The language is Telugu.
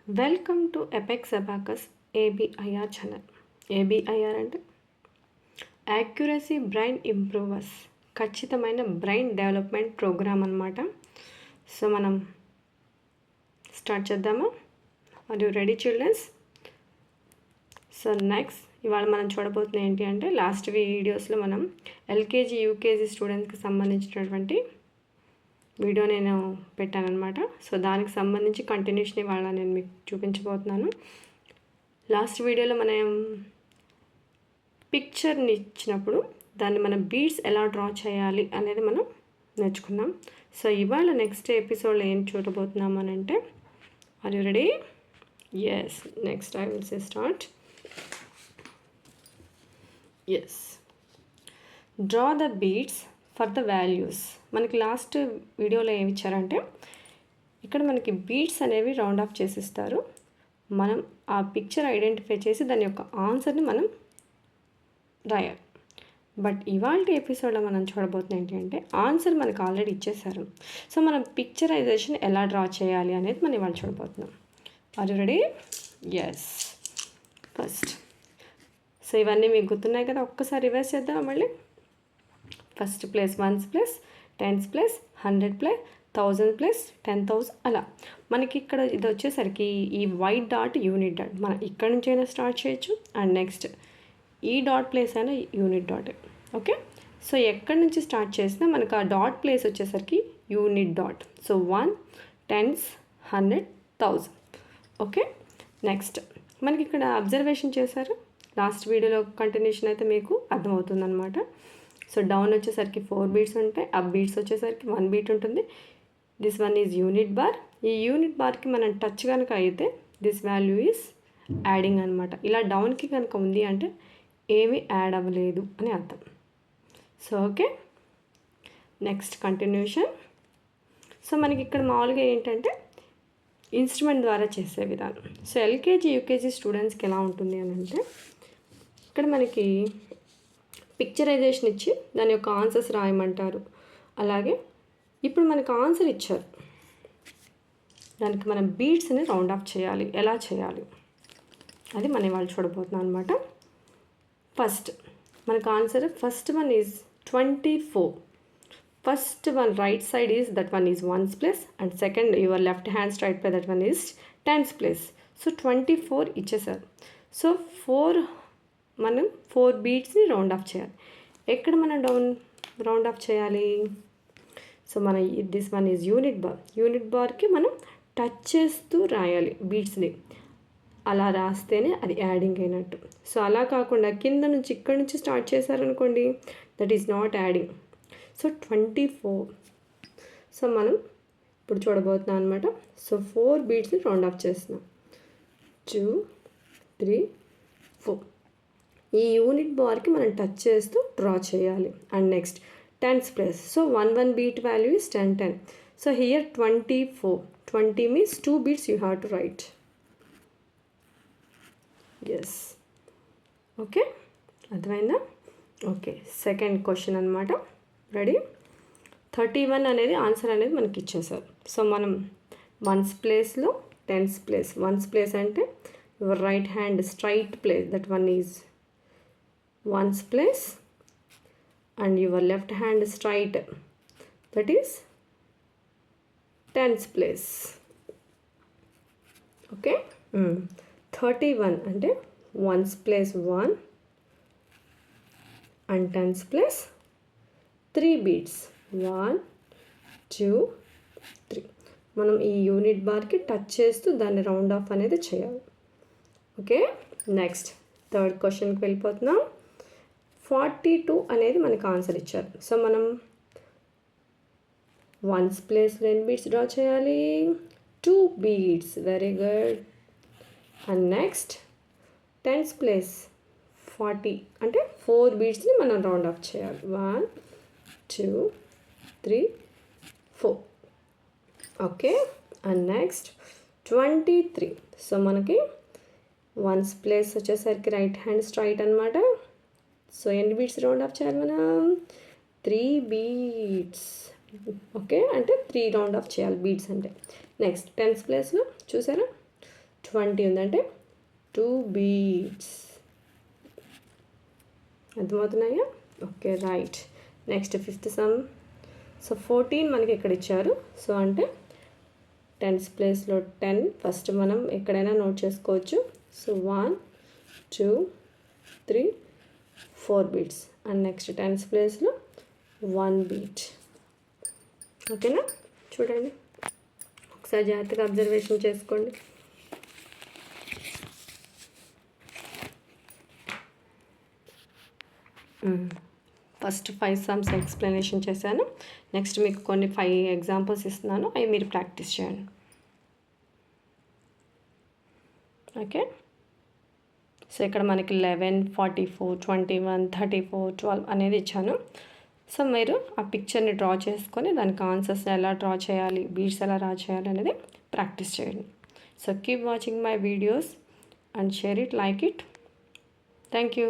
Welcome to Apex Abacus ABIR channel. ABIR అంటే యాక్యురసీ బ్రెయిన్ ఇంప్రూవర్స్, ఖచ్చితమైన బ్రెయిన్ డెవలప్మెంట్ ప్రోగ్రామ్ అనమాట. సో మనం స్టార్ట్ చేద్దామా? Are you ready childrens? So next ఇవాళ మనం చూడబోతున్న ఏంటి అంటే, లాస్ట్ వీడియోస్లో మనం ఎల్కేజీ యూకేజీ స్టూడెంట్స్కి సంబంధించినటువంటి వీడియో నేను పెట్టానమాట. సో దానికి సంబంధించి కంటిన్యూషన్ ఇవాళ నేను మీకు చూపించబోతున్నాను. లాస్ట్ వీడియోలో మనం పిక్చర్ని ఇచ్చినప్పుడు దాన్ని మనం బీడ్స్ ఎలా డ్రా చేయాలి అనేది మనం నేర్చుకున్నాం. సో ఇవాళ నెక్స్ట్ ఎపిసోడ్లో ఏం చూడబోతున్నాం అని అంటే, are you ready? Yes, next I will say start. Yes, draw the beads for the values. మనకి లాస్ట్ వీడియోలో ఏమి ఇచ్చారంటే, ఇక్కడ మనకి బీడ్స్ అనేవి రౌండ్ ఆఫ్ చేసిస్తారు. మనం ఆ పిక్చర్ ఐడెంటిఫై చేసి దాని యొక్క ఆన్సర్ని మనం రాయాలి. బట్ ఇవాళ ఎపిసోడ్లో మనం చూడబోతున్న ఏంటి అంటే, ఆన్సర్ మనకు ఆల్రెడీ ఇచ్చేసారు. సో మనం పిక్చరైజేషన్ ఎలా డ్రా చేయాలి అనేది మనం ఇవాళ చూడబోతున్నాం. Are you ready? Yes. First so ఇవన్నీ మీకు గుర్తున్నాయి కదా, ఒక్కసారి రివర్స్ చేద్దాం మళ్ళీ. First place ones plus, tens plus, 100 plus, 1000 plus, 10,000 అలా. మనకి ఇక్కడ ఇది వచ్చేసరికి ఈ వైట్ డాట్ యూనిట్ డాట్, మనం ఇక్కడ నుంచి అయినా స్టార్ట్ చేయొచ్చు. అండ్ నెక్స్ట్ ఈ డాట్ ప్లేస్ అయినా యూనిట్ డాట్. ఓకే, సో ఎక్కడి నుంచి స్టార్ట్ చేసినా మనకు ఆ డాట్ ప్లేస్ వచ్చేసరికి unit dot. So 1, 10s, 100, 1000. Okay, next మనకి ఇక్కడ అబ్జర్వేషన్ చేశారు. లాస్ట్ వీడియోలో కంటిన్యూషన్ అయితే మీకు అర్థమవుతుంది అనమాట. సో డౌన్ వచ్చేసరికి 4 బీట్స్ ఉంటాయి, అప్ బీట్స్ వచ్చేసరికి 1 బీట్ ఉంటుంది. This one is unit bar. ఈ యూనిట్ బార్కి మనం టచ్ కనుక అయితే దిస్ వాల్యూ ఈజ్ యాడింగ్ అనమాట. ఇలా డౌన్కి కనుక ఉంది అంటే ఏమీ యాడ్ అవ్వలేదు అని అర్థం. So okay, next continuation. So మనకి ఇక్కడ మామూలుగా ఏంటంటే ఇన్స్ట్రుమెంట్ ద్వారా చేసే విధానం. సో ఎల్కేజీ యూకేజీ స్టూడెంట్స్కి ఎలా ఉంటుంది అని అంటే, ఇక్కడ మనకి పిక్చరైజేషన్ ఇచ్చి దాని యొక్క ఆన్సర్స్ రాయమంటారు. అలాగే ఇప్పుడు మనకు ఆన్సర్ ఇచ్చారు, దానికి మనం బీడ్స్ని రౌండ్ ఆఫ్ చేయాలి. ఎలా చేయాలి అది మనం ఇవాళ చూడబోతున్నాం అనమాట. ఫస్ట్ మనకు answer first one is 24. First one right side is that one is ones place, and second your left hand straight పై that one is tens place. So 24 ఇచ్చేసారు. సో మనం 4 బీట్స్ని రౌండ్ ఆఫ్ చేయాలి. ఎక్కడ మనం రౌండ్ ఆఫ్ చేయాలి? సో మన this one is unit bar. Unit బార్కి మనం టచ్ చేస్తూ రాయాలి బీట్స్ని. అలా రాస్తేనే అది యాడింగ్ అయినట్టు. సో అలా కాకుండా కింద నుంచి ఇక్కడ నుంచి స్టార్ట్ చేశారనుకోండి, that is not adding. So 24. So మనం ఇప్పుడు చూడబోతున్నాం అనమాట. సో 4 బీట్స్ని రౌండ్ ఆఫ్ చేస్తున్నాం. 2, 3, 4. ఈ యూనిట్ బార్కి మనం టచ్ చేస్తూ డ్రా చేయాలి. And next tens place. So 1 bead value is 10, 10. So here 24. 20 means 2 beads you have to write. Yes, okay, అర్థమైందా? ఓకే, సెకండ్ క్వశ్చన్ అనమాట. రెడీ? 31 అనేది ఆన్సర్ అనేది మనకి ఇచ్చేసారు. సో మనం వన్స్ ప్లేస్లో టెన్స్ ప్లేస్. వన్స్ ప్లేస్ అంటే your right hand straight place, that one is ones place, and your left hand straight, that is tens place. Okay, 31 అంటే ones place 1 and tens place 3 beats. 1, 2, 3. మనం ఈ యూనిట్ బార్కి టచ్ చేస్తూ దాన్ని రౌండ్ ఆఫ్ అనేది చేయాలి. ఓకే, నెక్స్ట్ థర్డ్ క్వశ్చన్కి వెళ్ళిపోతున్నాం. 42 అనేది మనకు ఆన్సర్ ఇచ్చారు. సో మనం వన్స్ ప్లేస్లో ఎన్ని బీట్స్ డ్రా చేయాలి? 2 beads. Very good. And next tens place 40 అంటే 4 బీట్స్ని మనం రౌండ్ ఆఫ్ చేయాలి. 1, 2, 3, 4. Okay, and next 23. సో మనకి వన్స్ ప్లేస్ వచ్చేసరికి రైట్ హ్యాండ్ స్ట్రైట్ అనమాట. సో ఎన్ని బీట్స్ రౌండ్ ఆఫ్ చేయాలి మనం? 3 బీట్స్. ఓకే, అంటే 3 రౌండ్ ఆఫ్ చేయాలి బీట్స్ అంటే. నెక్స్ట్ టెన్స్ ప్లేస్లో చూసారా 20 ఉందంటే 2 బీట్స్. అర్థమవుతున్నాయా? Okay, right. Next fifth sum. So 14 మనకి ఇక్కడ ఇచ్చారు. సో అంటే టెన్స్ ప్లేస్లో 10 ఫస్ట్ మనం ఎక్కడైనా నోట్ చేసుకోవచ్చు. So 1 2 3 4 beads and next tens ప్లేస్లో 1 బీట్. ఓకేనా? చూడండి ఒకసారి జాగ్రత్తగా అబ్జర్వేషన్ చేసుకోండి. ఫస్ట్ 5 సమ్స్ ఎక్స్ప్లెనేషన్ చేశాను. నెక్స్ట్ మీకు కొన్ని 5 ఎగ్జాంపుల్స్ ఇస్తున్నాను, అవి మీరు ప్రాక్టీస్ చేయండి. ఓకే. సో ఇక్కడ మనకి 11 44 21 34 12 అనేది ఇచ్చాను. సో మీరు ఆ పిక్చర్ని డ్రా చేసుకొని దానికి ఆన్సర్స్ ఎలా డ్రా చేయాలి, బీట్స్ ఎలా డ్రా చేయాలి అనేది ప్రాక్టీస్ చేయండి. So keep watching my videos and share it, like it. Thank you.